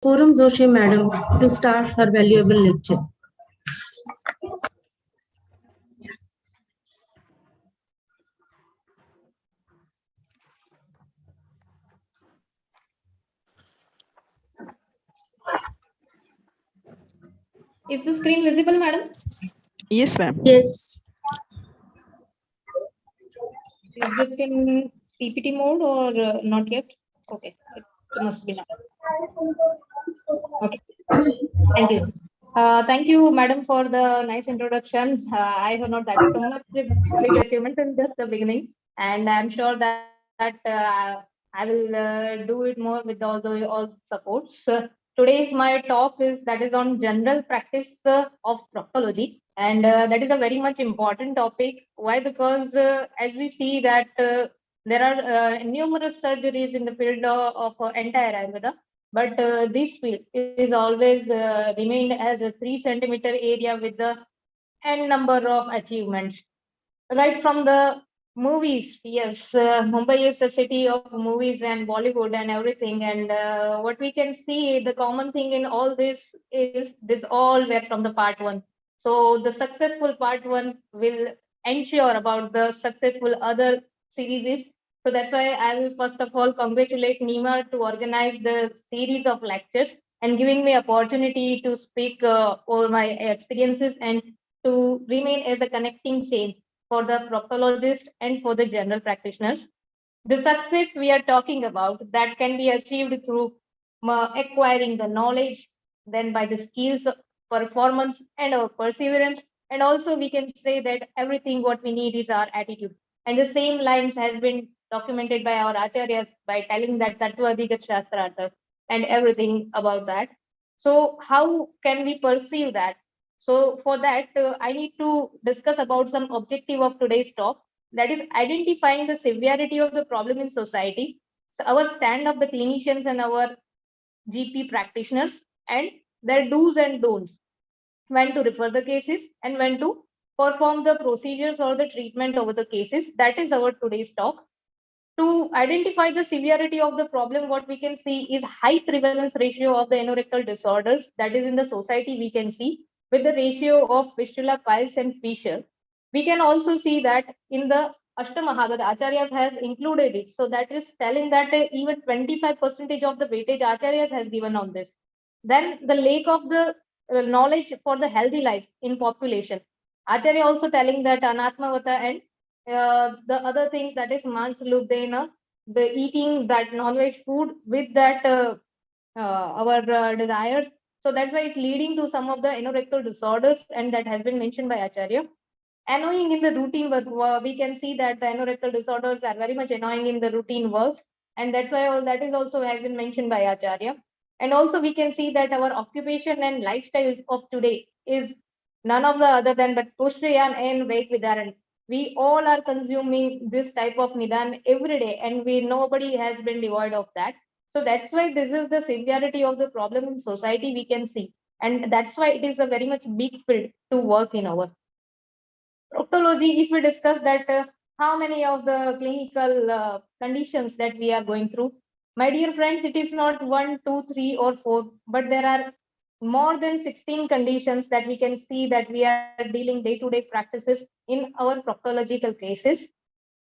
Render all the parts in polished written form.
Forum Joshi Madam to start her valuable lecture. Is the screen visible, madam? Yes, ma'am. Yes. Is this in PPT mode or not yet? Okay, it must be now. Okay, thank you. Thank you, madam, for the nice introduction. I have not that so much big achievement in just the beginning, and I'm sure that I will do it more with all supports. Today's my talk is on general practice of proctology, and that is a very much important topic. Why? Because as we see that there are numerous surgeries in the field of entire Ayurveda, but this field is always remained as a 3 centimeter area with the n number of achievements. Right from the movies, yes, Mumbai is the city of movies and Bollywood and everything. And what we can see, the common thing in all this is this all were from the part one. So the successful part one will ensure about the successful other series. So that's why I will first of all congratulate NIMA to organize the series of lectures and giving me opportunity to speak over my experiences and to remain as a connecting chain for the proctologist and for the general practitioners. The success we are talking about that can be achieved through acquiring the knowledge, then by the skills, performance, and our perseverance. And also we can say that everything what we need is our attitude. And the same lines has been documented by our acharyas by telling that Tattva Adhigat Shastrartha and everything about that. So how can we perceive that? So for that, I need to discuss about some objective of today's talk, that is identifying the severity of the problem in society, so our stand of the clinicians and our GP practitioners, and their do's and don'ts, when to refer the cases and when to perform the procedures or the treatment over the cases. That is our today's talk. To identify the severity of the problem, what we can see is high prevalence ratio of the anorectal disorders that is in the society we can see with the ratio of fistula, piles and fissure. We can also see that in the Ashtamaha, the Acharyas has included it. So that is telling that even 25% of the weightage Acharyas has given on this. Then the lack of the knowledge for the healthy life in population. Acharya also telling that Anatmavata and the other things, that is Mansludena, the eating that non-veg food with that our desires. So that's why it's leading to some of the anorectal disorders, and that has been mentioned by Acharya. Annoying in the routine work, we can see that the anorectal disorders are very much annoying in the routine works, and that's why all that is also has been mentioned by Acharya. And also we can see that our occupation and lifestyle of today is none of the other than but Pushriyan and Vek Vidaran. We all are consuming this type of Nidan every day, and nobody has been devoid of that. So that's why this is the severity of the problem in society we can see. And that's why it is a very much big field to work in our proctology. If we discuss that how many of the clinical conditions that we are going through, my dear friends, it is not 1, 2, 3 or 4, but there are more than 16 conditions that we can see that we are dealing day-to-day practices in our proctological cases.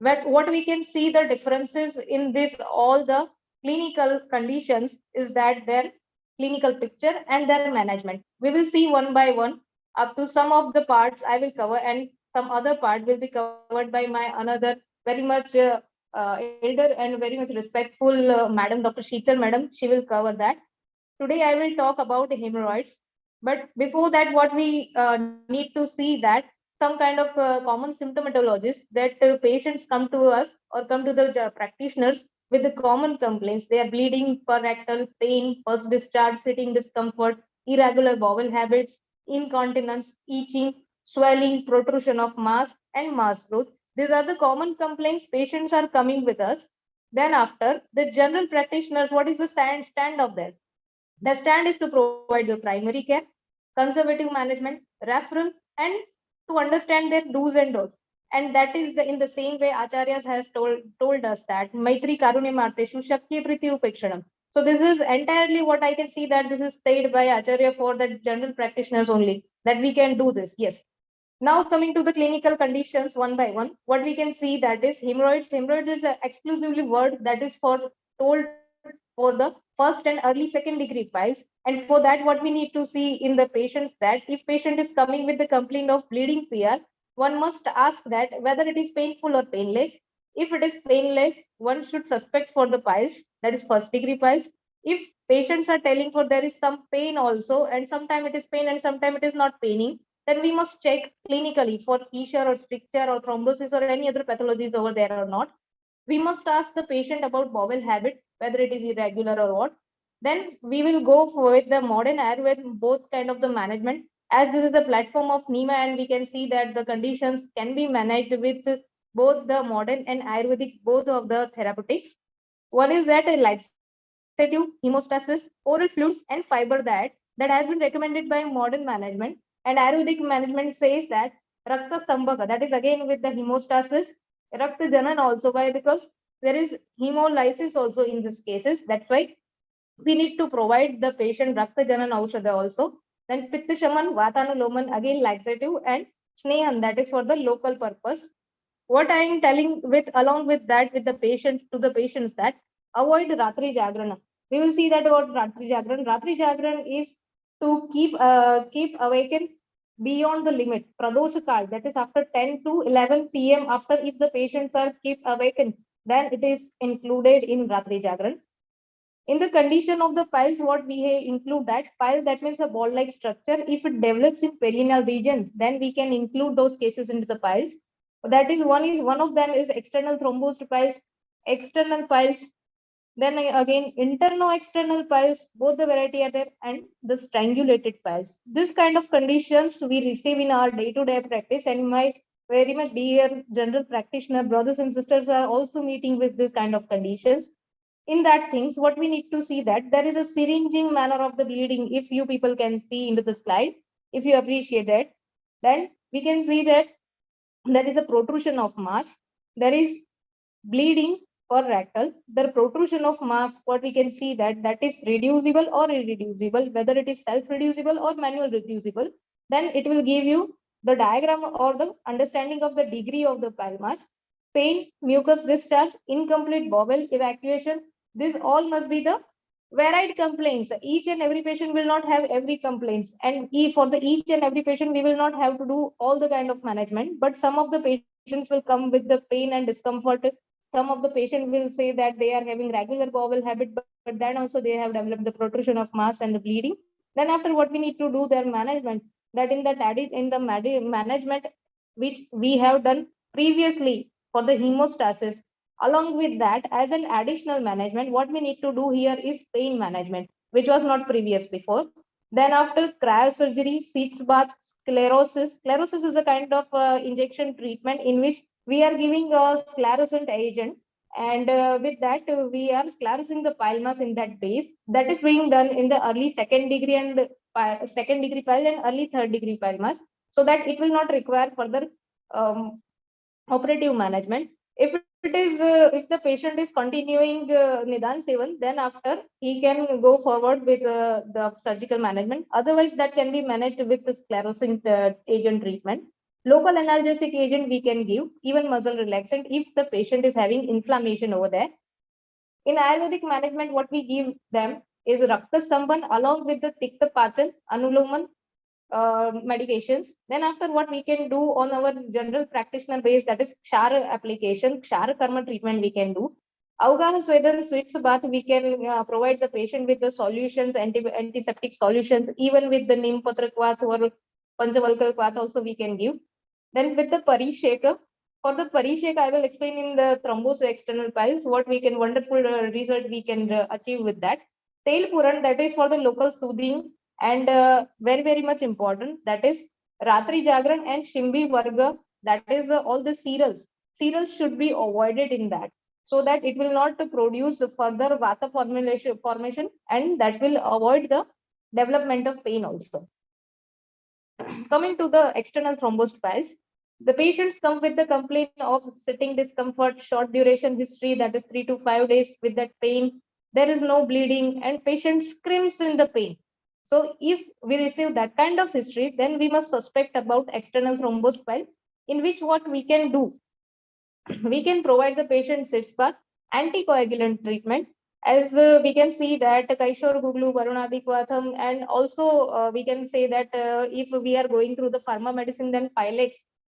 But what we can see the differences in this all the clinical conditions is that their clinical picture and their management. We will see one by one up to some of the parts I will cover, and some other part will be covered by my another very much elder and very much respectful Madam Dr. Sheetal Madam. She will cover that. Today I will talk about hemorrhoids. But before that, what we need to see that some kind of common symptomatologies that patients come to us or come to the practitioners with the common complaints. They are bleeding, rectal pain, post discharge, sitting discomfort, irregular bowel habits, incontinence, itching, swelling, protrusion of mass, and mass growth. These are the common complaints patients are coming with us. Then after, the general practitioners, what is the stand of theirs? The stand is to provide the primary care, conservative management, referral, and to understand their do's and don'ts. And that is in the same way Acharyas has told us that Maitri Karune Marteshu Shakya Priti Upekshanam. So this is entirely what I can see, that this is said by Acharya for the general practitioners only, that we can do this. Yes. Now coming to the clinical conditions one by one, what we can see, that is hemorrhoids. Hemorrhoids is an exclusively word that is for told for the first and early second degree piles. And for that, what we need to see in the patients, that if patient is coming with the complaint of bleeding PR, one must ask that whether it is painful or painless. If it is painless, one should suspect for the piles, that is first degree piles. If patients are telling for there is some pain also, and sometimes it is pain and sometimes it is not paining, then we must check clinically for fissure or stricture or thrombosis or any other pathologies over there or not. We must ask the patient about bowel habit, whether it is irregular or what. Then we will go with the modern Ayurveda, both kind of the management, as this is the platform of NIMA, and we can see that the conditions can be managed with both the modern and Ayurvedic, both of the therapeutics. One is that a laxative, hemostasis, oral fluids, and fiber that has been recommended by modern management. And Ayurvedic management says that Rakta Stambhaka, that is again with the hemostasis, Rakta Janan also. Why? Because there is hemolysis also in these cases. That's why we need to provide the patient Rakta Janan Aushadha also. Then Pitta Shaman, Vatanuloman, again laxative, and Snehan, that is for the local purpose. What I am telling with along with that with the patient to the patients, that avoid Ratri Jagrana. We will see that about Ratri Jagran. Ratri Jagran is to keep awakened beyond the limit. Pradosha card, that is after 10 to 11 p.m. After, if the patients are keep awakened, then it is included in Ratri Jagran. In the condition of the piles, what we include, that pile, that means a ball-like structure. If it develops in perineal region, then we can include those cases into the piles. That is one of them is external thrombosed piles, external piles. Then again, internal-external piles, both the variety are there, and the strangulated piles. This kind of conditions we receive in our day-to-day practice, and my very much dear general practitioner brothers and sisters are also meeting with this kind of conditions. In that things, what we need to see, that there is a syringing manner of the bleeding. If you people can see into the slide, if you appreciate that, then we can see that there is a protrusion of mass, there is bleeding for rectal, the protrusion of mass, what we can see, that is reducible or irreducible, whether it is self-reducible or manual reducible. Then it will give you the diagram or the understanding of the degree of the pile mass. Pain, mucus discharge, incomplete bowel evacuation, this all must be the varied complaints. Each and every patient will not have every complaints, and for the each and every patient we will not have to do all the kind of management, but some of the patients will come with the pain and discomfort. Some of the patient will say that they are having regular bowel habit, but then also they have developed the protrusion of mass and the bleeding. Then after, what we need to do their management, that in that added in the management which we have done previously for the hemostasis. Along with that, as an additional management, what we need to do here is pain management, which was not previous before. Then after cryosurgery, seats bath, sclerosis. Sclerosis is a kind of injection treatment in which we are giving a sclerosant agent, and with that we are sclerosing the pile mass in that base. That is being done in the early second degree and second degree pile and early third degree pile mass, so that it will not require further operative management. If it is if the patient is continuing Nidan Sevan, then after he can go forward with the surgical management. Otherwise, that can be managed with the sclerosing agent treatment. Local analgesic agent we can give, even muscle relaxant if the patient is having inflammation over there. In Ayurvedic management, what we give them is Rakta Stambhan along with the Tikta Pachan, Anuloman, medications. Then after, what we can do on our general practitioner base, that is Kshara application, Kshara Karma treatment we can do. Avgana Swedan Sweets Bath, we can provide the patient with the solutions, antiseptic solutions, even with the Neem Patra Kwath or Panchavalkal Kwath also we can give. Then with the Parisheka, for the Parisheka, I will explain in the thrombus external piles what we can, wonderful result we can achieve with that. Tail Puran, that is for the local soothing, and very, very much important, that is Ratri Jagran and Shimbi Varga, that is all the cereals. Cereals should be avoided in that, so that it will not produce further Vata formation, and that will avoid the development of pain also. Coming to the external thrombosed piles, the patients come with the complaint of sitting discomfort, short duration history, that is 3 to 5 days with that pain, there is no bleeding, and patient screams in the pain. So if we receive that kind of history, then we must suspect about external thrombus pile, in which what we can do, we can provide the patient sits bath, anticoagulant treatment. As we can see that Kaishor Guglu, Varunadi Kwatham, and also we can say that if we are going through the pharma medicine, then Pilex,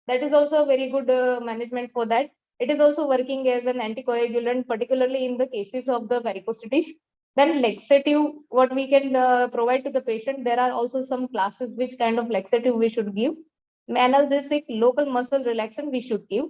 that is also a very good management for that. It is also working as an anticoagulant, particularly in the cases of the varicosities. Then laxative, what we can provide to the patient, there are also some classes which kind of laxative we should give. Analgesic, local muscle relaxant we should give.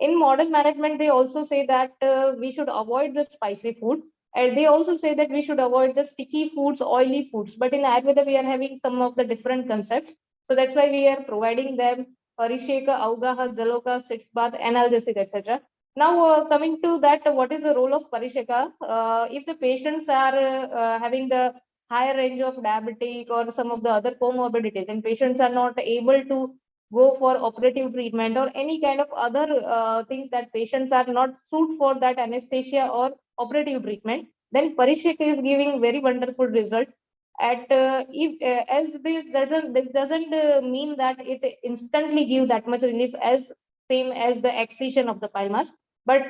In modern management, they also say that we should avoid the spicy food. And they also say that we should avoid the sticky foods, oily foods. But in Ayurveda, we are having some of the different concepts. So that's why we are providing them Parisheka, Augaha, Jaloka, sitz bath, analgesic, etc. Now, coming to that, what is the role of Parisheka? If the patients are having the higher range of diabetic or some of the other comorbidities, and patients are not able to go for operative treatment or any kind of other things that patients are not suit for that anesthesia or operative treatment, then Parishek is giving very wonderful result. At if as this doesn't mean that it instantly give that much relief as same as the excision of the pile mass, but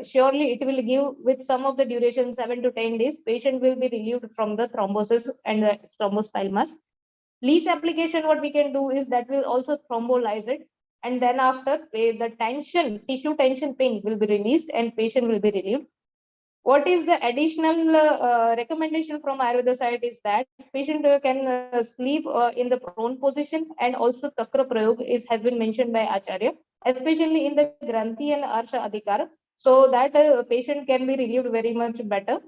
surely it will give with some of the duration 7 to 10 days. Patient will be relieved from the thrombosis and the thrombus pile mass. Leech application, what we can do is that will also thrombolyze it, and then after the tension, tissue tension pain will be released and patient will be relieved. What is the additional recommendation from Ayurveda side is that patient can sleep in the prone position, and also Takra Prayog has been mentioned by Acharya, especially in the Granthi and Arsha Adhikar, so that patient can be relieved very much better.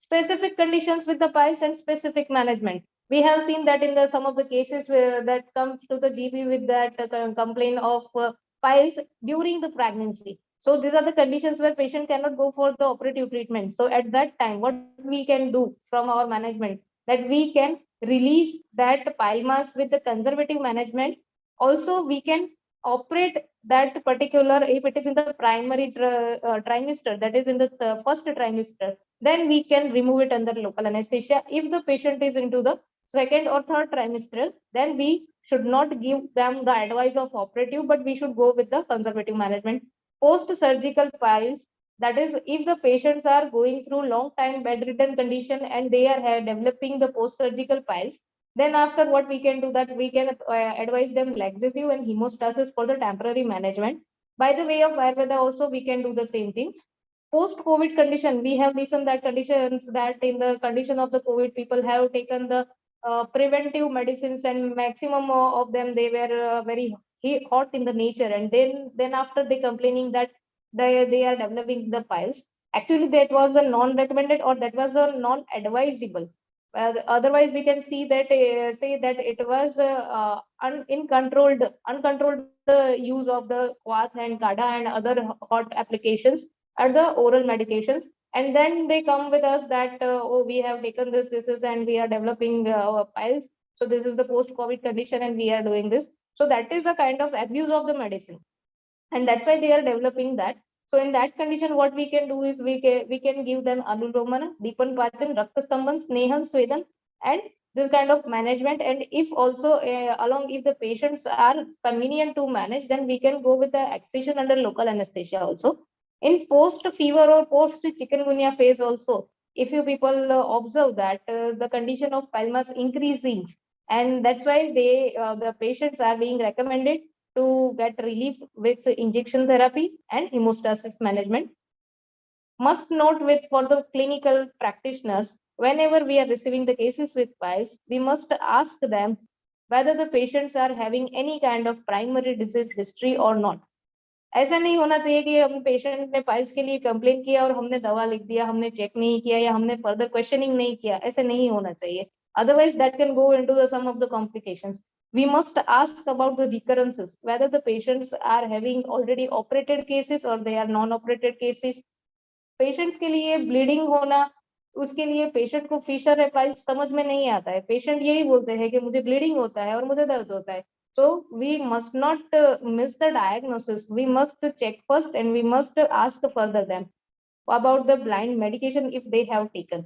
Specific conditions with the piles and specific management. We have seen that in the some of the cases that come to the GP with that complaint of piles during the pregnancy. So these are the conditions where patient cannot go for the operative treatment. So at that time, what we can do from our management, that we can release that pile mass with the conservative management. Also, we can operate that particular, if it is in the primary trimester, that is in the first trimester, then we can remove it under local anesthesia. If the patient is into the second or third trimester, then we should not give them the advice of operative, but we should go with the conservative management. Post-surgical piles, that is, if the patients are going through long time bedridden condition and they are developing the post-surgical piles, then after what we can do, that we can advise them laxative and hemostasis for the temporary management. By the way of Ayurveda also, we can do the same things. Post-COVID condition, we have listened that conditions that in the condition of the COVID, people have taken the preventive medicines, and maximum of them, they were very hot in the nature, and then after they complaining that they are developing the piles. Actually, that was a non-recommended, or that was a non-advisable. Otherwise, we can see that say that it was uncontrolled use of the quath and kada and other hot applications at the oral medications, and then they come with us that oh, we have taken this disease and we are developing piles. So this is the post-COVID condition, and we are doing this. So that is a kind of abuse of the medicine, and that's why they are developing that. So in that condition, what we can do is we can give them Anulomana, Deepan Pachan, Raktastamban, Snehan, Swedan, and this kind of management. And if also along if the patients are convenient to manage, then we can go with the excision under local anesthesia also. In post fever or post chikungunya phase also, if you people observe that the condition of palmas increasing, and that's why the patients are being recommended to get relief with injection therapy and hemostasis management. Must note with for the clinical practitioners, whenever we are receiving the cases with piles, we must ask them whether the patients are having any kind of primary disease history or not. ऐसा नहीं होना चाहिए कि हम patient ने piles के लिए complain किया और हमने दवा लिख दिया, हमने चेक नहीं किया या हमने फर्दर क्वेश्चनिंग नहीं किया. ऐसे नहीं होना चाहिए. Otherwise, that can go into the some of the complications. We must ask about the recurrences, whether the patients are having already operated cases or they are non-operated cases. Patients के लिए bleeding होना, उसके लिए patient को Fisher है piles समझ में नहीं आता है. पेशेंट यही बोलते हैं कि मुझे ब्लीडिंग होता है और मुझे दर्द होता है. So we must not miss the diagnosis. We must check first and we must ask further then. about the blind medication if they have taken.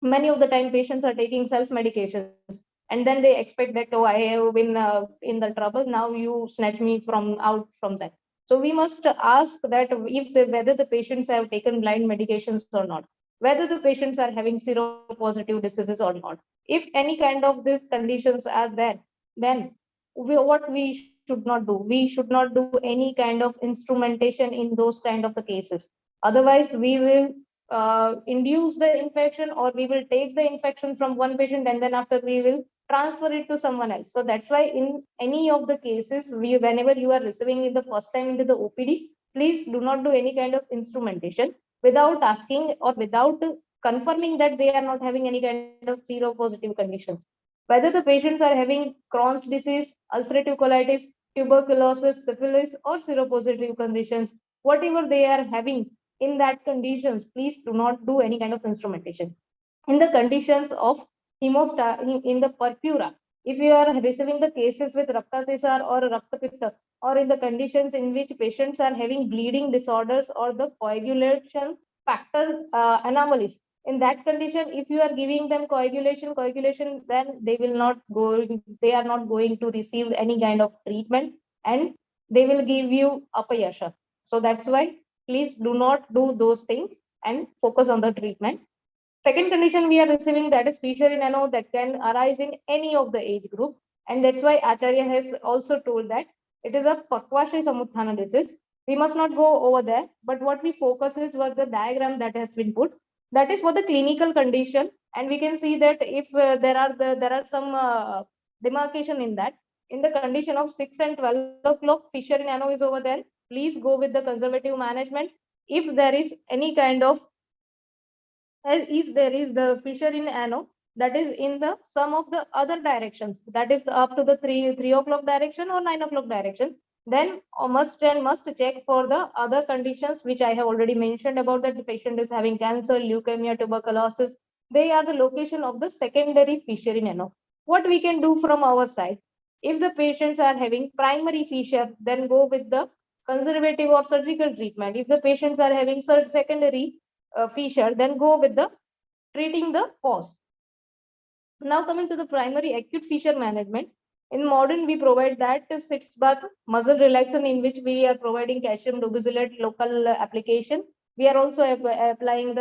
Many of the time patients are taking self medications, and then they expect that, oh, I have been in the trouble, now you snatch me from out from that. So we must ask that if whether the patients have taken blind medications or not, whether the patients are having seropositive diseases or not. If any kind of these conditions are there, then what we should not do, we should not do any kind of instrumentation in those kind of the cases. Otherwise we will induce the infection, or we will take the infection from one patient and then after we will transfer it to someone else. So that's why in any of the cases, whenever you are receiving it the first time into the OPD, please do not do any kind of instrumentation without asking or without confirming that they are not having any kind of seropositive conditions. Whether the patients are having Crohn's disease, ulcerative colitis, tuberculosis, syphilis, or seropositive conditions, whatever they are having, in that conditions, please do not do any kind of instrumentation. In the conditions of in the purpura, if you are receiving the cases with Raktatisar or Raktapitta, or in the conditions in which patients are having bleeding disorders or the coagulation factor anomalies, in that condition, if you are giving them coagulation, then they are not going to receive any kind of treatment, and they will give you apayasha. So that's why please do not do those things and focus on the treatment. Second condition we are receiving, that is fissure in ano, that can arise in any of the age group. And that's why Acharya has also told that it is a Pakwashi Samuthana disease. We must not go over there, but what we focus is what the diagram that has been put. That is for the clinical condition, and we can see that if there are some demarcation in that. In the condition of 6 and 12 o'clock, fissure in ano is over there. Please go with the conservative management. If there is any kind of there is the fissure in ano that is in the some of the other directions, that is up to the 3 o'clock direction or 9 o'clock direction, then must check for the other conditions which I have already mentioned about, that the patient is having cancer, leukemia, tuberculosis. They are the location of the secondary fissure in ano. What we can do from our side, if the patients are having primary fissure, then go with the conservative or surgical treatment. If the patients are having secondary fissure, then go with the treating the cause. Now coming to the primary acute fissure management. In modern, we provide that sitz bath muscle relaxant, in which we are providing calcium dobusilate local application. We are also applying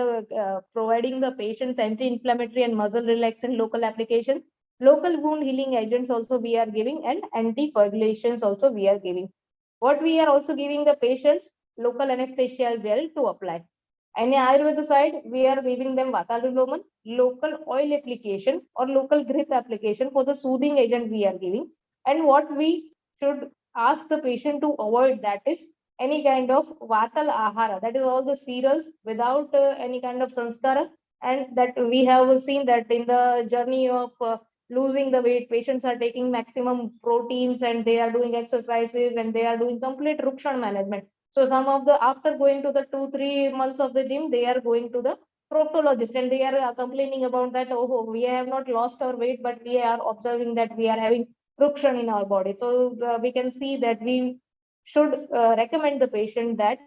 providing the patient's anti-inflammatory and muscle relaxant local application. Local wound healing agents also we are giving, and anticoagulations also we are giving. What we are also giving the patients, local anesthesia gel to apply. And in Ayurveda side, we are giving them Vataluloman, local oil application or local growth application for the soothing agent we are giving. And what we should ask the patient to avoid, that is any kind of Vatal Ahara, that is all the cereals without any kind of sanskara. And that we have seen that in the journey of losing the weight, patients are taking maximum proteins and they are doing exercises and they are doing complete Rukshan management. So some of the, after going to the 2-3 months of the gym, they are going to the proctologist and they are complaining about that, oh, we have not lost our weight, but we are observing that we are having friction in our body. So we can see that we should recommend the patient that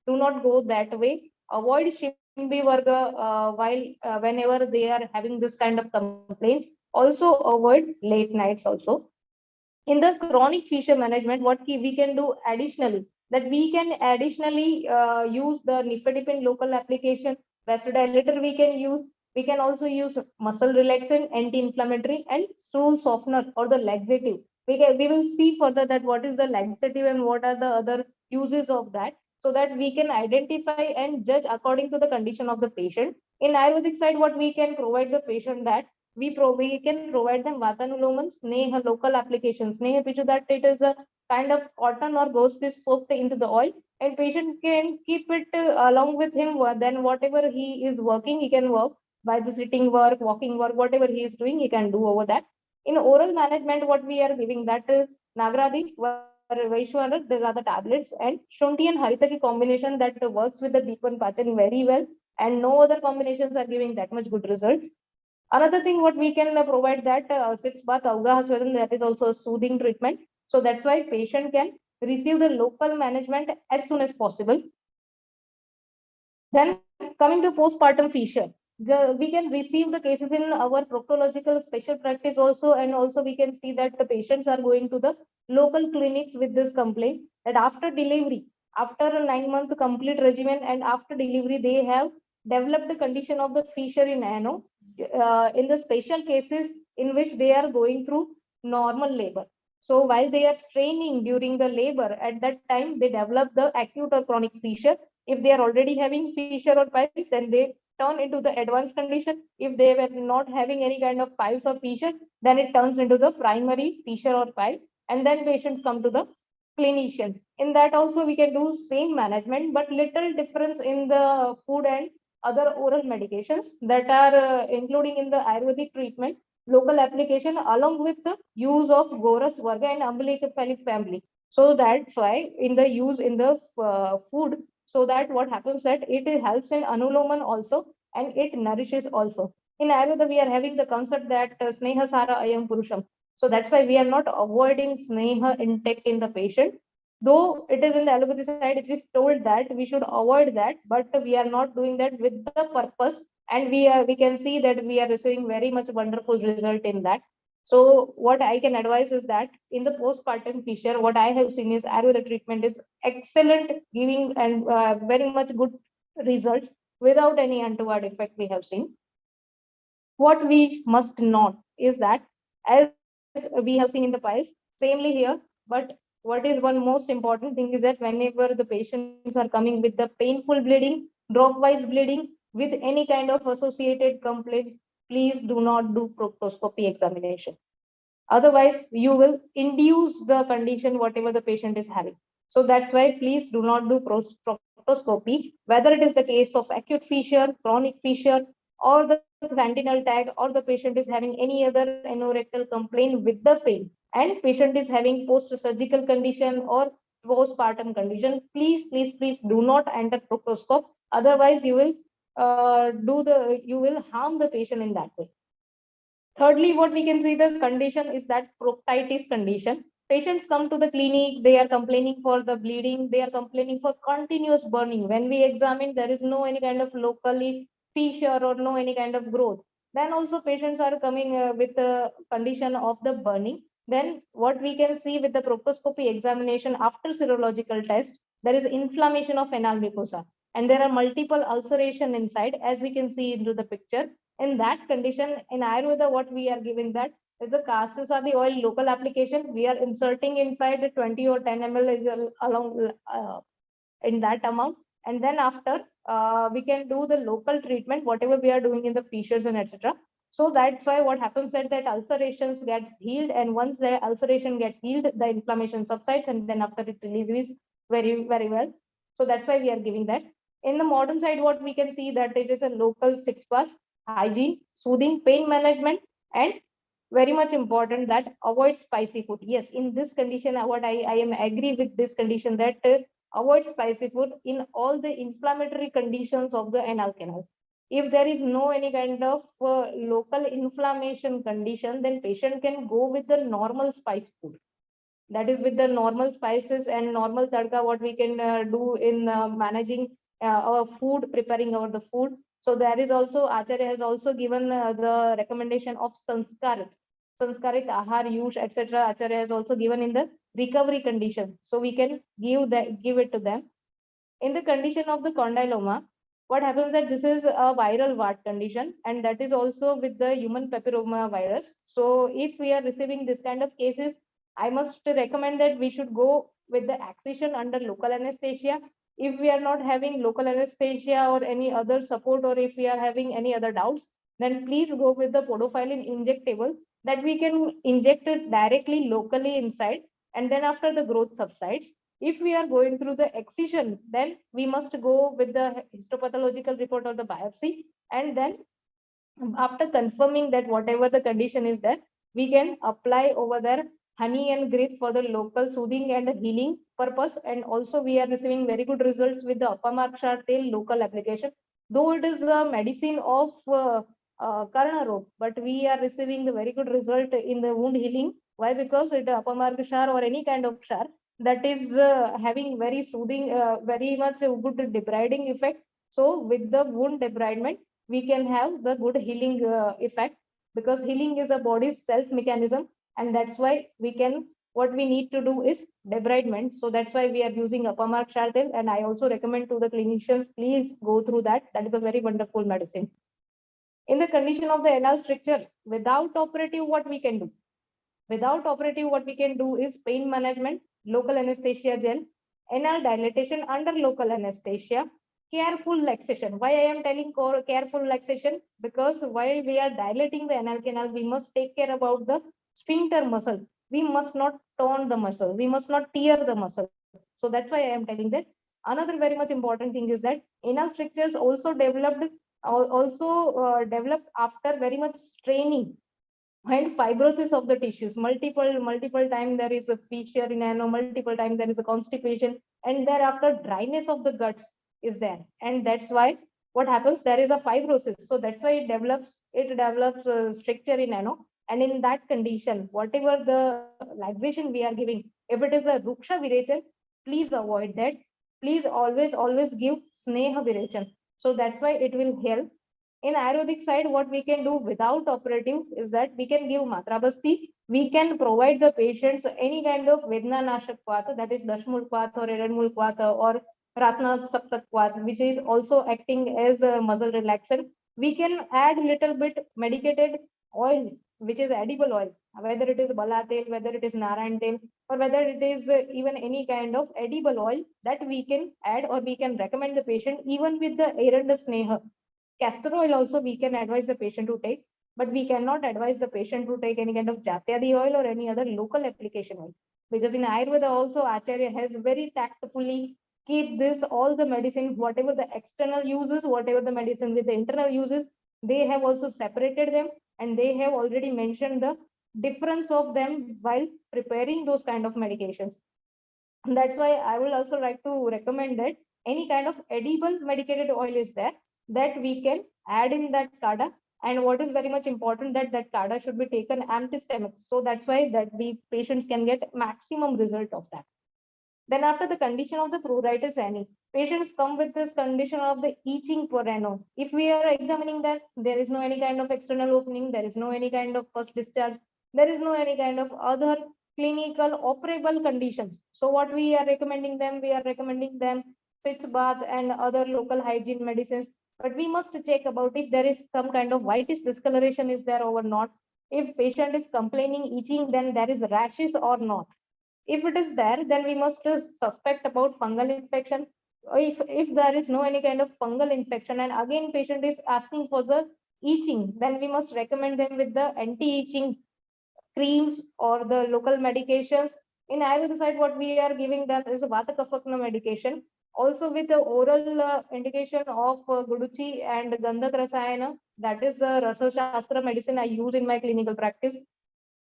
do not go that way. Avoid Shimbi Varga while whenever they are having this kind of complaints. Also avoid late nights also. In the chronic fissure management, what we can do additionally, that we can additionally use the nifedipine local application, vasodilator we can use. We can also use muscle relaxant, anti-inflammatory, and stool softener or the laxative. We will see further that what is the laxative and what are the other uses of that, so that we can identify and judge according to the condition of the patient. In Ayurvedic side, what we can provide the patient, that we can provide them Vatanuloman, Sneha local applications. Sneha Pichu, that it is a kind of cotton or ghost is soaked into the oil, and patient can keep it along with him. Then whatever he is working, he can work by the sitting work, walking work, whatever he is doing, he can do over that. In oral management, what we are giving, that is Nagradi, Vaishwanar, these are the tablets, and Shunti and Haritaki combination that works with the Deepan pattern very well, and no other combinations are giving that much good results. Another thing, what we can provide, that sitz bath avgaha swadan, that is also a soothing treatment. So that's why patient can receive the local management as soon as possible. Then coming to postpartum fissure, we can receive the cases in our proctological special practice also, and also we can see that the patients are going to the local clinics with this complaint that after delivery, after a 9-month complete regimen, and after delivery, they have developed the condition of the fissure in ano in the special cases in which they are going through normal labor. So while they are straining during the labor, at that time they develop the acute or chronic fissure. If they are already having fissure or piles, then they turn into the advanced condition. If they were not having any kind of piles or fissure, then it turns into the primary fissure or pile, and then patients come to the clinician. In that also we can do same management, but little difference in the food and other oral medications that are including in the Ayurvedic treatment, local application along with the use of Gorus, Varga and Umbilicophilic family. So that's why in the use in the food, so that what happens that it helps in anuloman also, and it nourishes also. In Ayurveda, we are having the concept that Sneha Sara Ayam Purusham. So that's why we are not avoiding Sneha intake in the patient. Though it is in the allopathy side, it is told that we should avoid that, but we are not doing that with the purpose, and we can see that we are receiving very much wonderful result in that. So what I can advise is that in the postpartum fissure, what I have seen is Ayurveda treatment is excellent, giving and very much good results without any untoward effect we have seen. What we must not is that, as we have seen in the piles, samely here, but what is one most important thing is that whenever the patients are coming with the painful bleeding, drop-wise bleeding, with any kind of associated complaints, please do not do proctoscopy examination. Otherwise, you will induce the condition whatever the patient is having. So that's why please do not do proctoscopy, whether it is the case of acute fissure, chronic fissure, or the sentinel tag, or the patient is having any other anorectal complaint with the pain, and patient is having post-surgical condition or postpartum condition. Please do not enter proctoscope. Otherwise, you will harm the patient in that way. Thirdly, what we can see the condition is that proctitis condition. Patients come to the clinic, they are complaining for the bleeding, they are complaining for continuous burning. When we examine, there is no any kind of locally fissure or no any kind of growth. Then also patients are coming with the condition of the burning. Then what we can see with the proctoscopy examination after serological test, there is inflammation of anal mucosa, and there are multiple ulceration inside, as we can see into the picture. In that condition, in Ayurveda, what we are giving that is the castor the oil local application. We are inserting inside 20 or 10 ml is along in that amount. And then after, we can do the local treatment, whatever we are doing in the fissures and etc. So that's why what happens is that ulcerations gets healed, and once the ulceration gets healed, the inflammation subsides, and then after it releases very well. So that's why we are giving that. In the modern side, what we can see that it is a local 6-pass hygiene, soothing, pain management, and very much important that avoid spicy food. Yes, in this condition, what I am agree with this condition that avoid spicy food in all the inflammatory conditions of the anal canal. If there is no any kind of local inflammation condition, then patient can go with the normal spice food. That is with the normal spices and normal tadka, what we can do in managing our food, preparing our the food. So there is also, Acharya has also given the recommendation of sanskarit ahar use, etc. Acharya has also given in the recovery condition. So we can give it to them. In the condition of the condyloma, what happens that this is a viral wart condition, and that is also with the human papilloma virus. So if we are receiving this kind of cases, I must recommend that we should go with the accession under local anesthesia. If we are not having local anesthesia or any other support, or if we are having any other doubts, then please go with the podophylline injectable that we can inject it directly locally inside, and then after the growth subsides. If we are going through the excision, then we must go with the histopathological report or the biopsy, and then after confirming that whatever the condition is there, we can apply over there honey and grit for the local soothing and healing purpose. And also we are receiving very good results with the Apamakshar tail local application. Though it is a medicine of Karna rope, but we are receiving the very good result in the wound healing. Why? Because it Apamargashar or any kind of shar that is having very soothing, very much good debriding effect. So with the wound debridement, we can have the good healing effect, because healing is a body's self mechanism, and that's why we can, what we need to do is debridement. So that's why we are using upper mark chartel, and I also recommend to the clinicians, please go through that. That is a very wonderful medicine. In the condition of the anal stricture, without operative, what we can do? Without operative, what we can do is pain management, local anesthesia gel, anal dilatation under local anesthesia, careful laxation. Why I am telling careful laxation? Because while we are dilating the anal canal, we must take care about the sphincter muscle. We must not torn the muscle. We must not tear the muscle. So that's why I am telling that. Another very much important thing is that anal strictures also developed after very much straining and fibrosis of the tissues. Multiple time there is a fissure in ano, multiple time there is a constipation, and thereafter dryness of the guts is there, and that's why what happens, there is a fibrosis. So that's why it develops stricture in ano. And in that condition, whatever the laxation we are giving, if it is a ruksha virechan, please avoid that. Please always give sneha virechan. So that's why it will help. In Ayurvedic side, what we can do without operative is that we can give Matrabasti. We can provide the patients any kind of Vedna-nashak Vata, that is Dashmul Vata or Eranmul Vata or Rasna Saktat Vata, which is also acting as a muscle relaxant. We can add little bit medicated oil, which is edible oil, whether it is Bala tel, whether it is Narayan tel, or whether it is even any kind of edible oil that we can add, or we can recommend the patient even with the Eranda Sneha. Castor oil also we can advise the patient to take, but we cannot advise the patient to take any kind of Jatyadi oil or any other local application oil. Because in Ayurveda also Acharya has very tactfully keep this, all the medicine, whatever the external uses, whatever the medicine with the internal uses, they have also separated them, and they have already mentioned the difference of them while preparing those kind of medications. That's why I will also like to recommend that any kind of edible medicated oil is there that we can add in that kada. And what is very much important, that that kada should be taken empty stomach. So that's why that the patients can get maximum result of that. Then after the condition of the Pruritus Ani, patients come with this condition of the itching per ano. If we are examining that, there is no any kind of external opening, there is no any kind of first discharge, there is no any kind of other clinical operable conditions. So what we are recommending them? We are recommending them sitz bath and other local hygiene medicines. But we must check about if there is some kind of whitish discoloration is there or not. If patient is complaining itching, then there is rashes or not. If it is there, then we must suspect about fungal infection. If there is no any kind of fungal infection, and again patient is asking for the itching, then we must recommend them with the anti-itching creams or the local medications. In Ayurveda side, what we are giving them is a Vata Kapha medication, also with the oral indication of Guduchi and Gandhak Rasayana. That is the Rasa Shastra medicine I use in my clinical practice.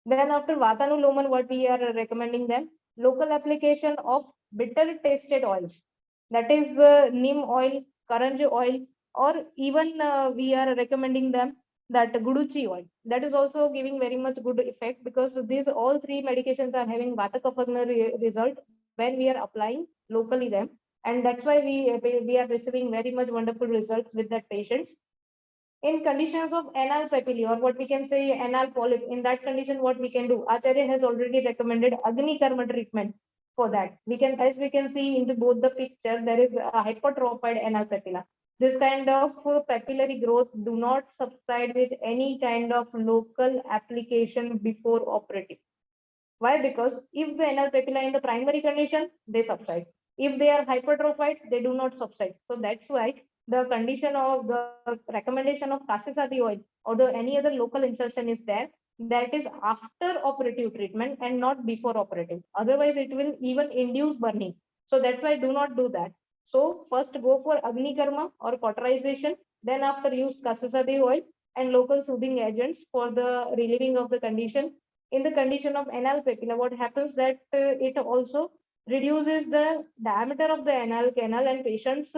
Then after Vatanuloman, what we are recommending them? Local application of bitter tasted oils. That is neem oil, karanj oil, or even we are recommending them that guduchi oil. That is also giving very much good effect, because these all three medications are having Vata Kapha result when we are applying locally them. And that's why we are receiving very much wonderful results with that patients. In conditions of anal papilla, or what we can say anal polyp, in that condition, what we can do? Acharya has already recommended Agni Karma treatment for that. We can, as we can see into both the picture, there is a hypertrophied anal papilla. This kind of papillary growth do not subside with any kind of local application before operative. Why? Because if the anal papilla in the primary condition, they subside. If they are hypertrophied, they do not subside. So that's why the condition of the recommendation of Kasisati oil or the any other local insertion is there, that is after operative treatment and not before operative. Otherwise, it will even induce burning. So that's why do not do that. So first go for Agni Karma or cauterization, then after use Kasisati oil and local soothing agents for the relieving of the condition. In the condition of anal papilla, what happens that it also reduces the diameter of the anal canal, and patients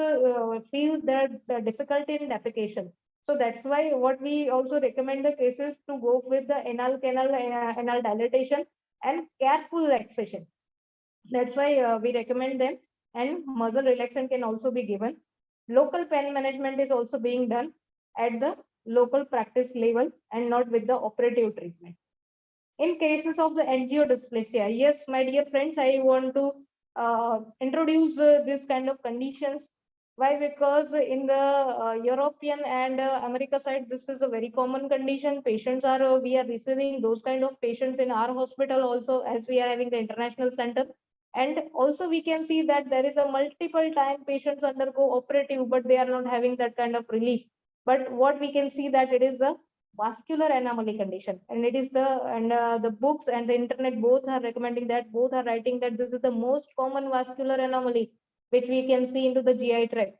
feel that the difficulty in defecation. So that's why what we also recommend the cases to go with the anal canal, anal dilatation and careful relaxation. That's why we recommend them, and muscle relaxation can also be given. Local pain management is also being done at the local practice level and not with the operative treatment. In cases of the angiodysplasia, yes, my dear friends, I want to introduce this kind of conditions. Why? Because in the European and America side, this is a very common condition. Patients are, we are receiving those kind of patients in our hospital also, as we are having the international center. And also we can see that there is a multiple time patients undergo operative, but they are not having that kind of relief. But what we can see that it is a vascular anomaly condition, and it is the books and the internet both are recommending that, both are writing that this is the most common vascular anomaly which we can see into the GI tract.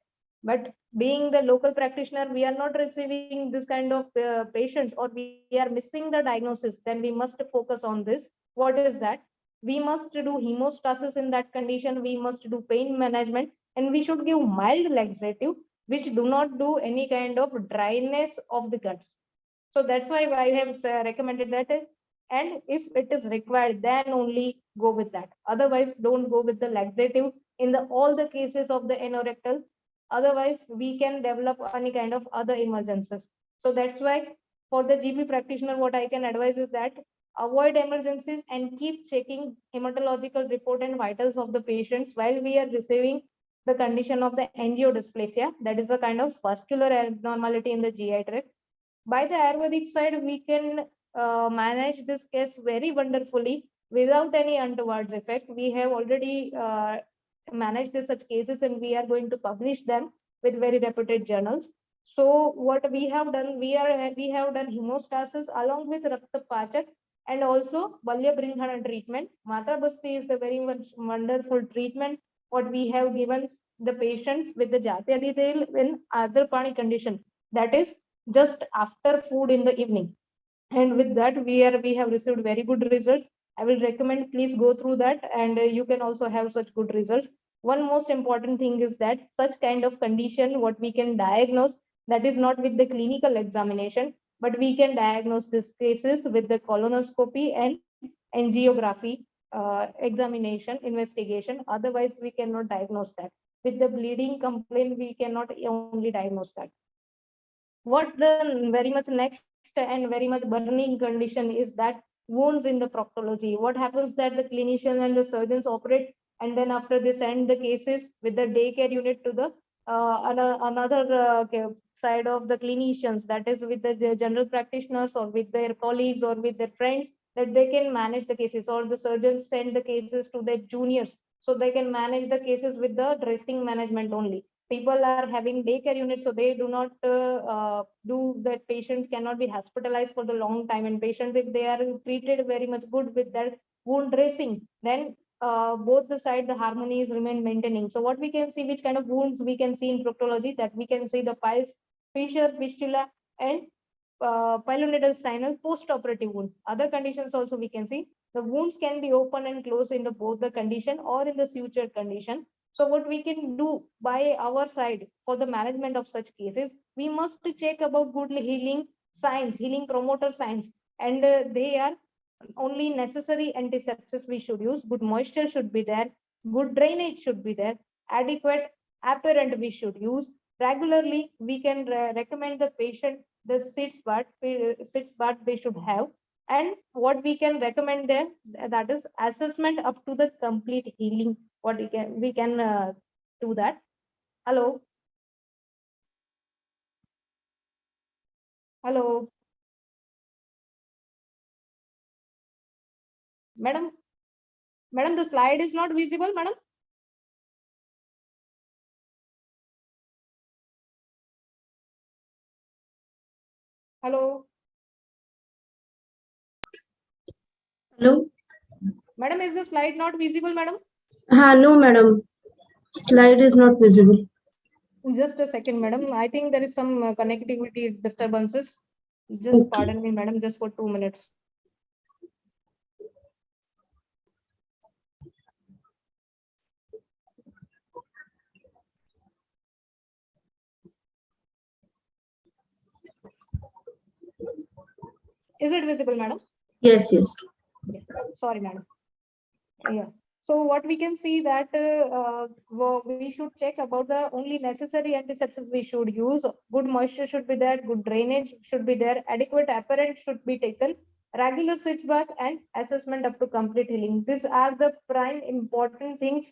But being the local practitioner, we are not receiving this kind of patients, or we are missing the diagnosis, then we must focus on this. What is that? We must do hemostasis in that condition, we must do pain management, and we should give mild laxative which do not do any kind of dryness of the guts. So that's why I have recommended that. And if it is required, then only go with that. Otherwise, don't go with the laxative in the all the cases of the anorectal. Otherwise, we can develop any kind of other emergencies. So that's why for the GP practitioner, what I can advise is that avoid emergencies and keep checking hematological report and vitals of the patients while we are receiving the condition of the angiodysplasia. That is a kind of vascular abnormality in the GI tract. By the Ayurvedic side, we can manage this case very wonderfully without any untoward effect. We have already managed such cases, and we are going to publish them with very reputed journals. So what we have done, we have done hemostasis along with Raktapachak and also Balya Bringhana treatment. Matra Basti is the very much wonderful treatment what we have given the patients with the Jati Tail in other Pani condition. That is just after food in the evening. And with that, we have received very good results. I will recommend, please go through that, and you can also have such good results. One most important thing is that such kind of condition, what we can diagnose, that is not with the clinical examination, but we can diagnose these cases with the colonoscopy and angiography examination, investigation. Otherwise, we cannot diagnose that. With the bleeding complaint, we cannot only diagnose that. What the very much next and very much burning condition is that wounds in the proctology. What happens that the clinician and the surgeons operate, and then after they send the cases with the daycare unit to the another side of the clinicians, that is with the general practitioners or with their colleagues or with their friends, that they can manage the cases, or the surgeons send the cases to their juniors so they can manage the cases with the dressing management only. People are having daycare units, so they do not do that. Patients cannot be hospitalized for the long time, and patients, if they are treated very much good with that wound dressing, then both the side the harmonies remain maintaining. So what we can see, which kind of wounds we can see in proctology, that we can see the piles, fissure, fistula, and pilonidal sinus post-operative wounds. Other conditions also we can see. The wounds can be open and closed in the both the condition or in the suture condition. So what we can do by our side for the management of such cases, we must check about good healing signs, healing promoter signs, and they are only necessary antisepsis we should use. Good moisture should be there, good drainage should be there, adequate apparent we should use. Regularly, we can recommend the patient the sits bath they should have. And what we can recommend there, that is assessment up to the complete healing. What we can do that. Hello. Hello. Madam, the slide is not visible, madam. Hello. Hello. Madam, is the slide not visible, madam? No, madam. Slide is not visible. Just a second, madam. I think there is some connectivity disturbances. Just Okay. pardon me, madam, just for 2 minutes. Is it visible, madam? Yes, yes. Yeah. Sorry, madam. Yeah. So what we can see that we should check about the only necessary antiseptics we should use. Good moisture should be there, good drainage should be there, adequate apparent should be taken, regular switch bath and assessment up to complete healing. These are the prime important things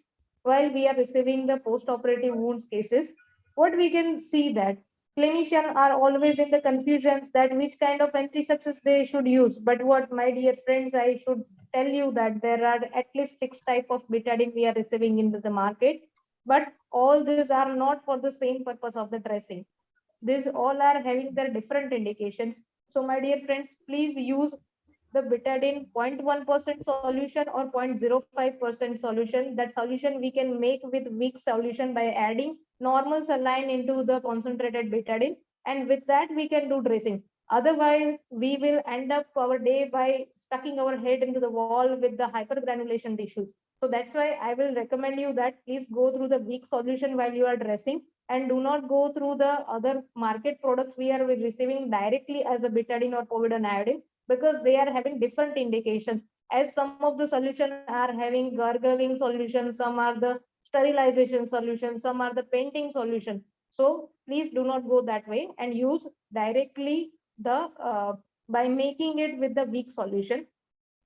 while we are receiving the post-operative wounds cases. What we can see that clinicians are always in the confusions that which kind of antisepsis they should use. But what, my dear friends, I should tell you that there are at least 6 type of betadine we are receiving into the market, but all these are not for the same purpose of the dressing. These all are having their different indications. So my dear friends, please use the betadine 0.1% solution or 0.05% solution. That solution we can make with weak solution by adding normal saline into the concentrated betadine, and with that we can do dressing. Otherwise, we will end up our day by stucking our head into the wall with the hypergranulation tissues. So that's why I will recommend you that please go through the weak solution while you are dressing, and do not go through the other market products we are receiving directly as a betadine or povidone iodine, because they are having different indications. As some of the solutions are having gargling solutions, some are the sterilization solutions, some are the painting solution. So please do not go that way and use directly the by making it with the weak solution.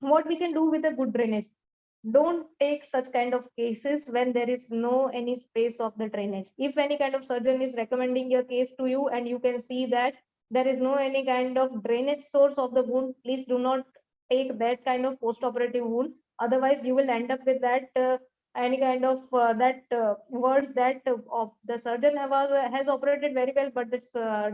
What we can do with a good drainage, don't take such kind of cases when there is no any space of the drainage. If any kind of surgeon is recommending your case to you and you can see that there is no any kind of drainage source of the wound, please do not take that kind of post-operative wound. Otherwise you will end up with that any kind of that words that the surgeon has operated very well, but this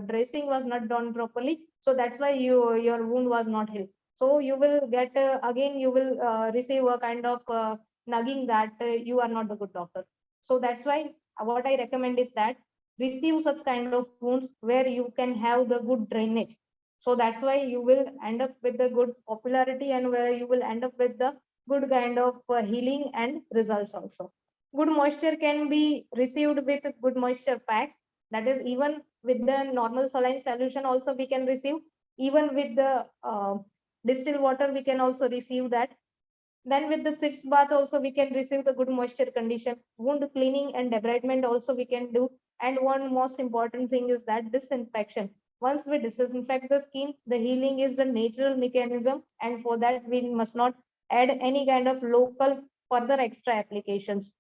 dressing was not done properly, so that's why your wound was not healed. So you will get again you will receive a kind of nagging that you are not the good doctor. So that's why what I recommend is that receive such kind of wounds where you can have the good drainage. So that's why you will end up with the good popularity, and where you will end up with the good kind of healing and results also. Good moisture can be received with good moisture pack, that is even with the normal saline solution also we can receive, even with the distilled water we can also receive that. Then with the sitz bath also we can receive the good moisture condition. Wound cleaning and debridement also we can do. And one most important thing is that disinfection. Once we disinfect the skin, the healing is the natural mechanism, and for that we must not add any kind of local further extra applications.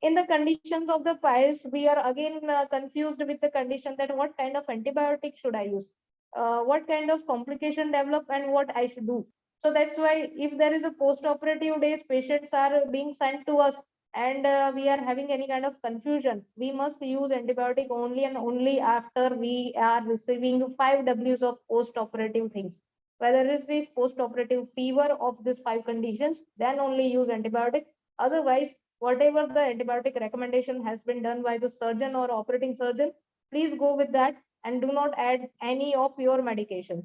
In the conditions of the piles, we are again confused with the condition that what kind of antibiotic should I use, what kind of complication develop, and what I should do. So that's why if there is a post-operative days, patients are being sent to us, and we are having any kind of confusion, we must use antibiotic only and only after we are receiving 5 Ws of post-operative things. Whether it is post-operative fever of these 5 conditions, then only use antibiotic. Otherwise, whatever the antibiotic recommendation has been done by the surgeon or operating surgeon, please go with that and do not add any of your medications.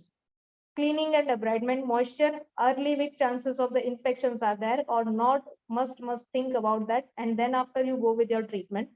Cleaning and debridement, moisture, early weak chances of the infections are there or not, must think about that, and then after you go with your treatment.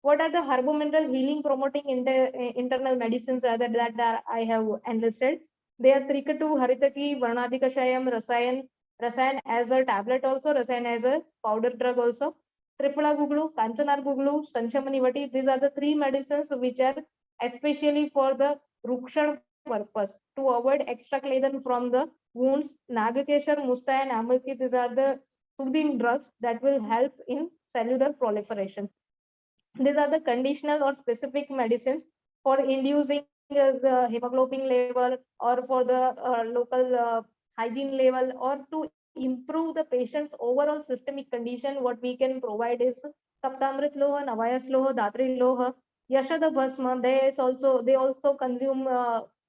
What are the herbomineral healing promoting internal medicines that I have enlisted? They are Trikatu, Haritaki, Varnadikashayam, Rasayan as a tablet also, Rasayan as a powder drug also, Triphala Guglu, Kanchanar Guglu, Sanchamani Vati. These are the 3 medicines which are especially for the Rukshan purpose to avoid extracladen from the wounds. Nagakeshar, Musta and Amalki, these are the soothing drugs that will help in cellular proliferation. These are the conditional or specific medicines for inducing the hemoglobin level, or for the local hygiene level, or to improve the patient's overall systemic condition. What we can provide is Saptamrit Loha, Navayas Loha, Datri Loha, Yashada Bhasma. They also consume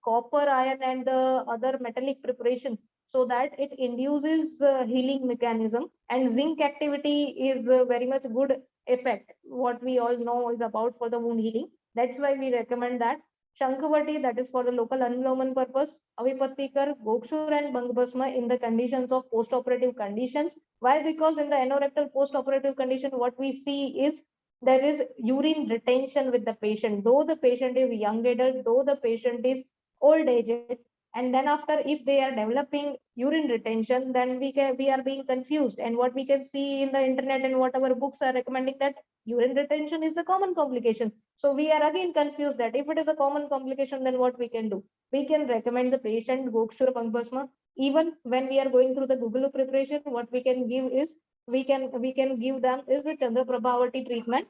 copper, iron, and the other metallic preparation, so that it induces healing mechanism. And zinc activity is very much good effect, what we all know is about for the wound healing. That's why we recommend that. Shankavati, that is for the local anuloman purpose. Avipattikar, Gokshur and Bangbhasma in the conditions of post-operative conditions. Why? Because in the anorectal post-operative condition, what we see is there is urine retention with the patient. Though the patient is young adult, though the patient is old aged, And then after, if they are developing urine retention, then we are being confused. And what we can see in the internet and what our books are recommending, that urine retention is the common complication. So we are again confused that if it is a common complication, then what we can do? We can recommend the patient Gokshur Pankbasma. Even when we are going through the Google preparation, what we can give is, we can give them is a Chandra Prabhavati treatment.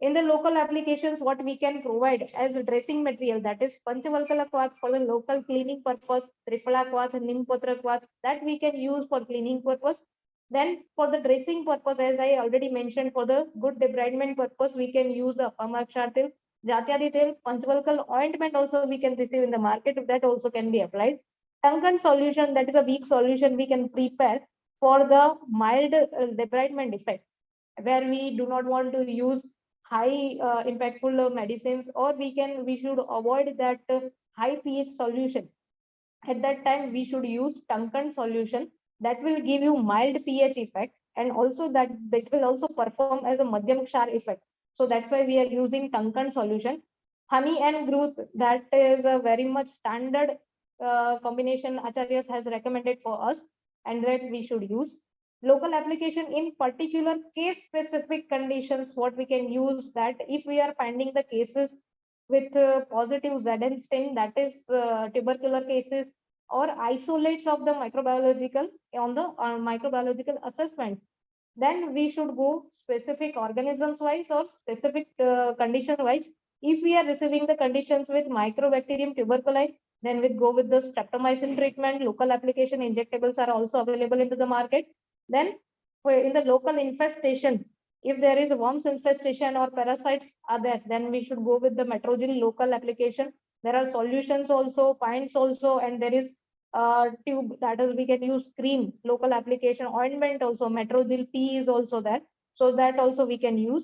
In the local applications, what we can provide as a dressing material, that is Panchavalkala Kwath for the local cleaning purpose, Triphala Kwath, Nimpatra Kwath, that we can use for cleaning purpose. Then for the dressing purpose, as I already mentioned, for the good debridement purpose, we can use the Apamakshartil, Jatyaditil, Panchavalkal ointment also we can receive in the market, that also can be applied. Tankan solution, that is a weak solution, we can prepare for the mild debridement effect, where we do not want to use high impactful medicines, or we should avoid that high pH solution. At that time, we should use Tankan solution that will give you mild pH effect, and also that will also perform as a Madhyam Kshar effect. So that's why we are using Tankan solution. Honey and Gruth, that is a very much standard combination Acharyas has recommended for us, and that we should use. Local application in particular case specific conditions, what we can use, that if we are finding the cases with positive Zn stain, that is tubercular cases, or isolates of the microbiological on the microbiological assessment, then we should go specific organisms wise or specific condition wise. If we are receiving the conditions with Microbacterium tuberculosis, then we go with the streptomycin treatment. Local application injectables are also available into the market. Then in the local infestation, if there is a worms infestation or parasites are there, then we should go with the Metrogyl local application. There are solutions also, pints also, and there is tube, that is we can use cream, local application, ointment also, Metrogyl P is also there. So that also we can use.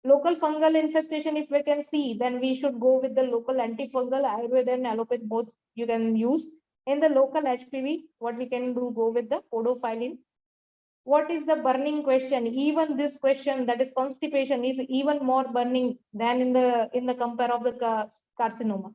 Local fungal infestation, if we can see, then we should go with the local antifungal, Ayurveda and allopathy, both you can use. In the local HPV, what we can do, go with the podophylline. What is the burning question? Even this question, that is constipation, is even more burning than in the compare of the carcinoma.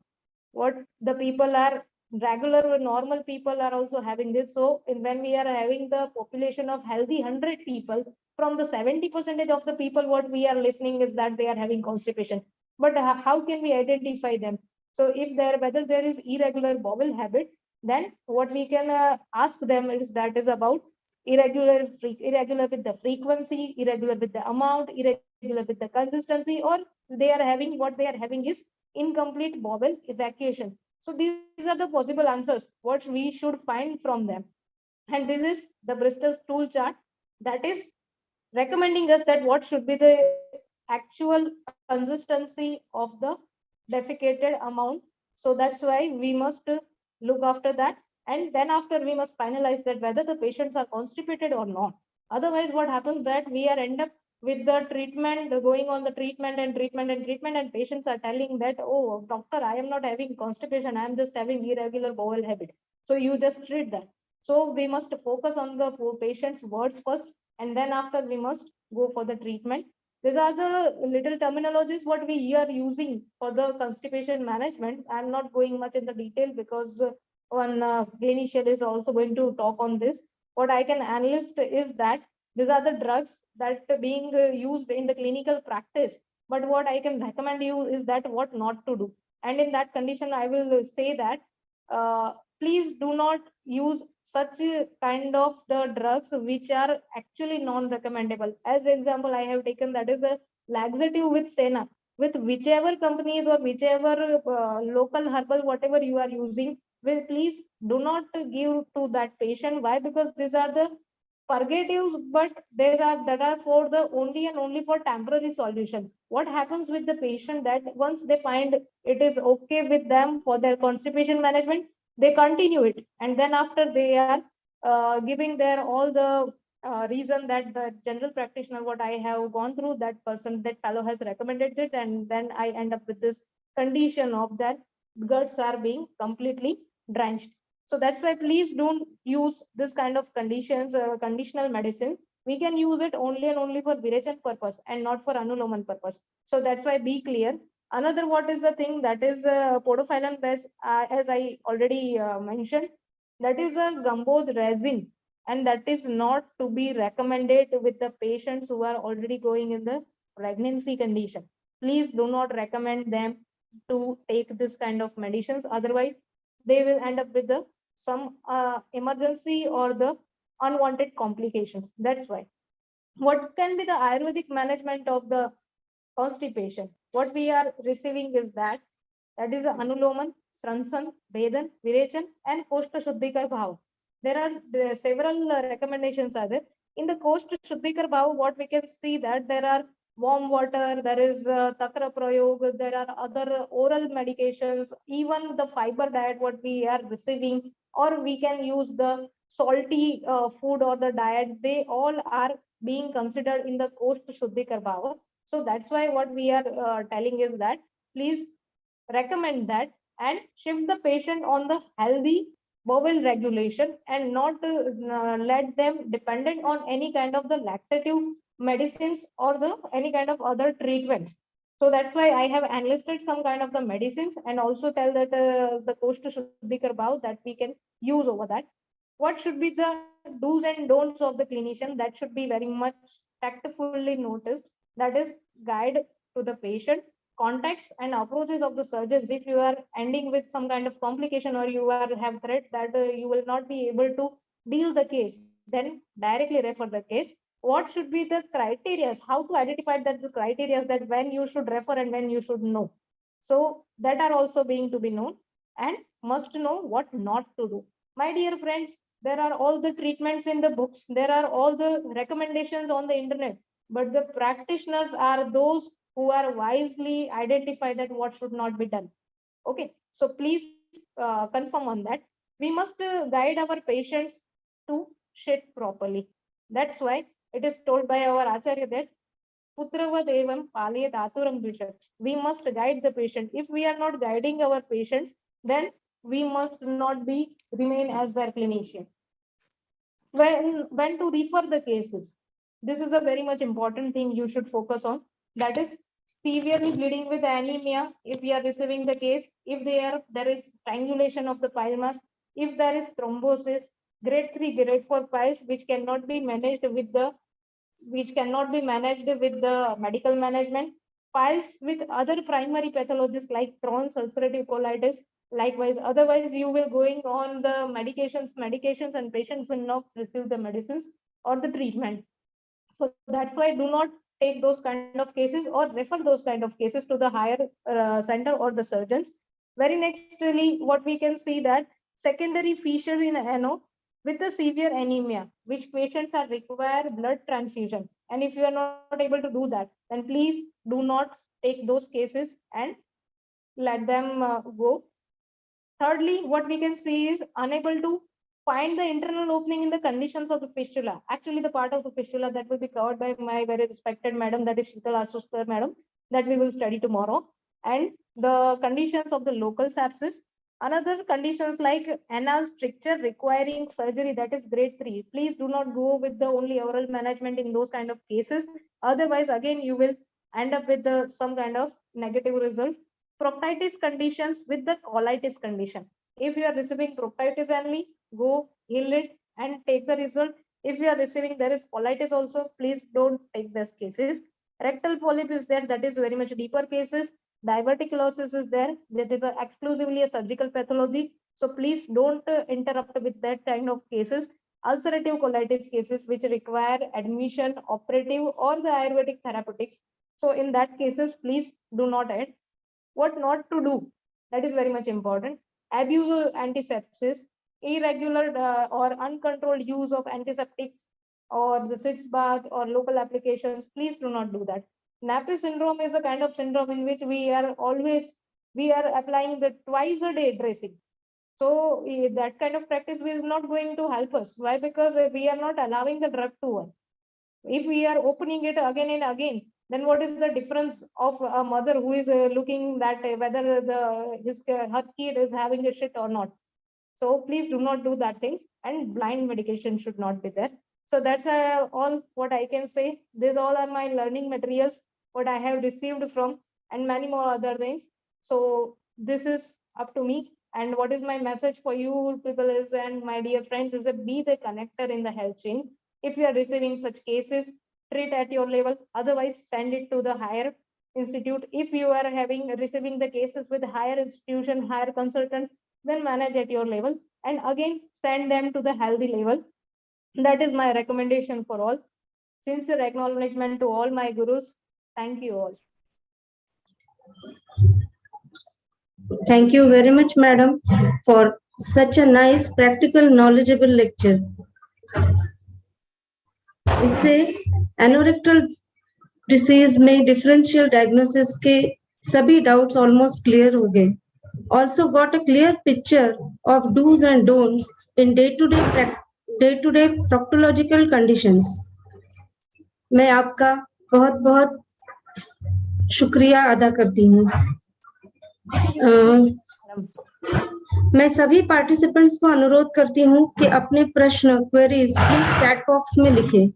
What the people are regular normal people are also having this. So when we are having the population of healthy 100 people, from the 70% of the people, what we are listening is that they are having constipation. But how can we identify them? So if whether there is irregular bowel habit, then what we can ask them is that is about irregular with the frequency, irregular with the amount, irregular with the consistency, or they are having, what they are having is incomplete bowel evacuation. So these are the possible answers what we should find from them. And this is the Bristol stool chart that is recommending us that what should be the actual consistency of the defecated amount. So that's why we must look after that. And then after, we must finalize that whether the patients are constipated or not. Otherwise, what happens that we are end up with the treatment, going on the treatment, and patients are telling that, oh, doctor, I am not having constipation, I am just having irregular bowel habit. So you just treat that. So we must focus on the patient's words first, and then after we must go for the treatment. These are the little terminologies what we are using for the constipation management. I'm not going much in the detail because one clinician is also going to talk on this. What I can analyze is that these are the drugs that are being used in the clinical practice. But what I can recommend you is that what not to do. And in that condition, I will say that please do not use such kind of the drugs which are actually non-recommendable. As example, I have taken that is a laxative with Sena. With whichever companies or whichever local herbal, whatever you are using, will please do not give to that patient. Why? Because these are the purgatives, but they are that are for the only and only for temporary solutions. What happens with the patient that once they find it is okay with them for their constipation management, they continue it, and then after they are giving their all the reason that the general practitioner what I have gone through, that person, that fellow has recommended it, and then I end up with this condition of that guts are being completely drenched. So that's why please don't use this kind of conditions, conditional medicine. We can use it only and only for Virechan purpose and not for Anuloman purpose. So that's why be clear. Another, what is the thing that is podophyllum base, as I already mentioned, that is a gumbo's resin, and that is not to be recommended with the patients who are already going in the pregnancy condition. Please do not recommend them to take this kind of medicines. Otherwise, they will end up with the some emergency or the unwanted complications. That's why. What can be the Ayurvedic management of the constipation? What we are receiving is that is a Anuloman, Sransan, Vedan, Virechan, and Koshta Shuddhikar Bhav. There are several recommendations are there. In the Koshta Shuddhikar Bhav, what we can see that there are warm water, there is Takra Prayog, there are other oral medications, even the fiber diet what we are receiving, or we can use the salty food or the diet, they all are being considered in the Koshta Shuddhikar Bhava. So that's why what we are telling is that please recommend that and shift the patient on the healthy bowel regulation and not let them dependent on any kind of the laxative medicines or the any kind of other treatments. So that's why I have enlisted some kind of the medicines and also tell that the Koshta Shuddhikar Bhav that we can use over that. What should be the do's and don'ts of the clinician? That should be very much tactfully noticed. That is, guide to the patient, contacts and approaches of the surgeons. If you are ending with some kind of complication or you are have threat that you will not be able to deal the case, then directly refer the case. What should be the criteria? How to identify that the criteria that when you should refer and when you should know. So that are also being to be known and must know what not to do. My dear friends, there are all the treatments in the books. There are all the recommendations on the internet, but the practitioners are those who are wisely identify that what should not be done. Okay, so please confirm on that. We must guide our patients to shit properly. That's why it is told by our Acharya that Putravad evam palayat aturam vishat. We must guide the patient. If we are not guiding our patients, then we must not be remain as their clinician. When to refer the cases, this is a very much important thing you should focus on. That is severely bleeding with anemia. If we are receiving the case, if there is strangulation of the pile mass, if there is thrombosis, grade 3, grade 4 piles which cannot be managed with the medical management, piles with other primary pathologies like Crohn's, ulcerative colitis, likewise. Otherwise, you will going on the medications, and patients will not receive the medicines or the treatment. So that's why do not take those kind of cases or refer those kind of cases to the higher center or the surgeons. Very nextly, what we can see that secondary fissure in ANO with the severe anemia, which patients are require blood transfusion. And if you are not able to do that, then please do not take those cases and let them go. Thirdly, what we can see is unable to find the internal opening in the conditions of the fistula. Actually, the part of the fistula that will be covered by my very respected madam, that is Sheetal Asuskar madam, that we will study tomorrow. And the conditions of the local sepsis. Another conditions like anal stricture requiring surgery, that is grade 3. Please do not go with the only oral management in those kind of cases. Otherwise, again, you will end up with some kind of negative result. Proctitis conditions with the colitis condition. If you are receiving proctitis only, go heal it and take the result. If you are receiving there is colitis also, please don't take these cases. Rectal polyp is there, that is very much deeper cases. Diverticulosis is there, that is exclusively a surgical pathology. So please don't interrupt with that kind of cases. Ulcerative colitis cases which require admission, operative or the Ayurvedic therapeutics. So in that cases, please do not add. What not to do, that is very much important. Abuse of antisepsis, irregular or uncontrolled use of antiseptics or the sitz bath or local applications, please do not do that. Nappy syndrome is a kind of syndrome in which we are applying the twice a day dressing. So that kind of practice is not going to help us. Why? Because we are not allowing the drug to work. If we are opening it again and again, then what is the difference of a mother who is looking that whether her kid is having a shit or not? So please do not do that things, and blind medication should not be there. So that's all what I can say. These all are my learning materials, what I have received from and many more other things. So this is up to me. And what is my message for you people is, and my dear friends, is that be the connector in the health chain. If you are receiving such cases, treat at your level. Otherwise, send it to the higher institute. If you are receiving the cases with higher institution, higher consultants, then manage at your level. And again, send them to the healthy level. That is my recommendation for all. Sincere acknowledgement to all my gurus. Thank you all. Thank you very much, madam, for such a nice, practical, knowledgeable lecture. इससे anorectal disease में differential diagnosis के सभी doubts almost clear हो गए. Also got a clear picture of do's and don'ts in day-to-day proctological conditions. मैं आपका बहुत बहुत शुक्रिया अदा करती हूँ. मैं सभी पार्टिसिपेंट्स को अनुरोध करती हूँ कि अपने प्रश्न क्वेरीज चैट बॉक्स में लिखें.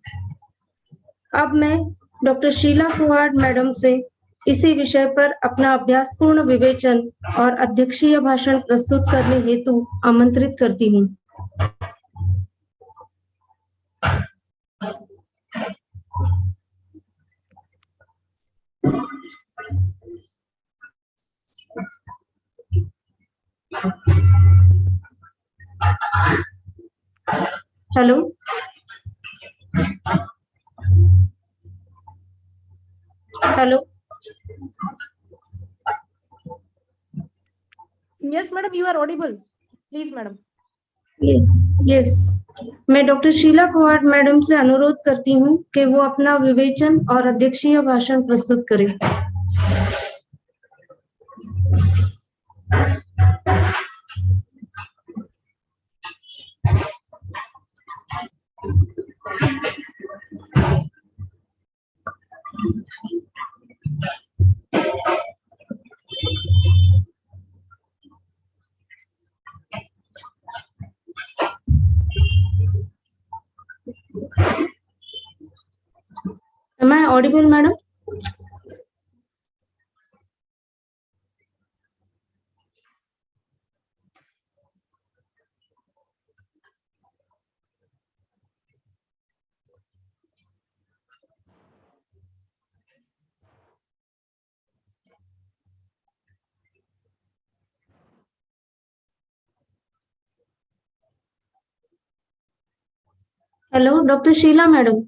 अब मैं डॉक्टर शीला कुहाड़ मैडम से इसी विषय पर अपना अभ्यासपूर्ण विवेचन और अध्यक्षीय भाषण प्रस्तुत करने हेतु आमंत्रित करती हूँ. Hello. Hello. Yes, madam, you are audible. Please, madam. Yes. मैं डॉक्टर शीला कुहाड़ मैडम से अनुरोध करती हूँ कि वो अपना विवेचन और अध्यक्षीय भाषण प्रस्तुत करें. Am I audible, madam? Hello, doctor Sheela madam.